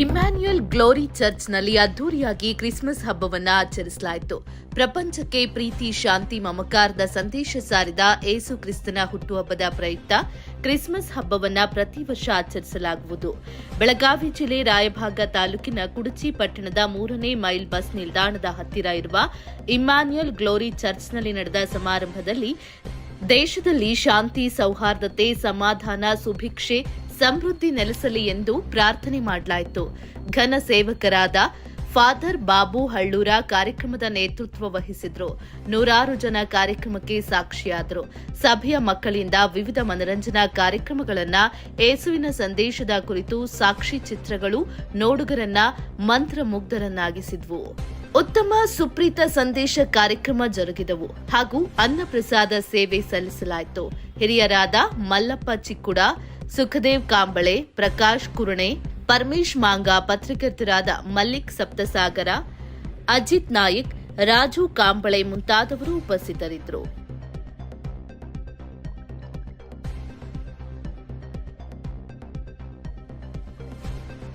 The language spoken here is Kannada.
ಇಮ್ಯಾನ್ಯುಯಲ್ ಗ್ಲೋರಿ ಚರ್ಚ್ನಲ್ಲಿ ಅದ್ದೂರಿಯಾಗಿ ಕ್ರಿಸ್ಮಸ್ ಹಬ್ಬವನ್ನು ಆಚರಿಸಲಾಯಿತು. ಪ್ರಪಂಚಕ್ಕೆ ಪ್ರೀತಿ, ಶಾಂತಿ, ಮಮಕಾರದ ಸಂದೇಶ ಸಾರಿದ ಏಸು ಕ್ರಿಸ್ತನ ಹುಟ್ಟುಹಬ್ಬದ ಪ್ರಯುಕ್ತ ಕ್ರಿಸ್ಮಸ್ ಹಬ್ಬವನ್ನು ಪ್ರತಿ ವರ್ಷ ಆಚರಿಸಲಾಗುವುದು. ಬೆಳಗಾವಿ ಜಿಲ್ಲೆ ರಾಯಭಾಗ ತಾಲೂಕಿನ ಕುಡಚಿ ಪಟ್ಟಣದ 3ನೇ ಮೈಲ್ ಬಸ್ ನಿಲ್ದಾಣದ ಹತ್ತಿರ ಇರುವ ಇಮ್ಯಾನ್ಯುಯಲ್ ಗ್ಲೋರಿ ಚರ್ಚ್ನಲ್ಲಿ ನಡೆದ ಸಮಾರಂಭದಲ್ಲಿ ದೇಶದಲ್ಲಿ ಶಾಂತಿ, ಸೌಹಾರ್ದತೆ, ಸಮಾಧಾನ, ಸುಭಿಕ್ಷೆ, ಸಮೃದ್ಧಿ ನೆಲೆಸಲಿ ಎಂದು ಪ್ರಾರ್ಥನೆ ಮಾಡಲಾಯಿತು. ಘನ ಸೇವಕರಾದ ಫಾದರ್ ಬಾಬು ಹಳ್ಳೂರ ಕಾರ್ಯಕ್ರಮದ ನೇತೃತ್ವ ವಹಿಸಿದ್ರು. ನೂರಾರು ಜನ ಕಾರ್ಯಕ್ರಮಕ್ಕೆ ಸಾಕ್ಷಿಯಾದರು. ಸಭೆಯ ಮಕ್ಕಳಿಂದ ವಿವಿಧ ಮನರಂಜನಾ ಕಾರ್ಯಕ್ರಮಗಳನ್ನು, ಏಸುವಿನ ಸಂದೇಶದ ಕುರಿತು ಸಾಕ್ಷಿ ಚಿತ್ರಗಳು ನೋಡುಗರನ್ನ ಮಂತ್ರಮುಗ್ಧರನ್ನಾಗಿಸಿದ್ವು. ಉತ್ತಮ ಸುಪ್ರೀತ ಸಂದೇಶ ಕಾರ್ಯಕ್ರಮ ಜರುಗಿದವು ಹಾಗೂ ಅನ್ನಪ್ರಸಾದ ಸೇವೆ ಸಲ್ಲಿಸಲಾಯಿತು. ಹಿರಿಯರಾದ ಮಲ್ಲಪ್ಪ ಚಿಕ್ಕುಡ, ಸುಖದೇವ್ ಕಾಂಬಳೆ, ಪ್ರಕಾಶ್ ಕುರಣೆ, ಪರಮೇಶ್ ಮಾಂಗ, ಪತ್ರಕರ್ತರಾದ ಮಲ್ಲಿಕ್ ಸಪ್ತಸಾಗರ, ಅಜಿತ್ ನಾಯಕ್, ರಾಜು ಕಾಂಬಳೆ ಮುಂತಾದವರು ಉಪಸ್ಥಿತರಿದ್ದರು.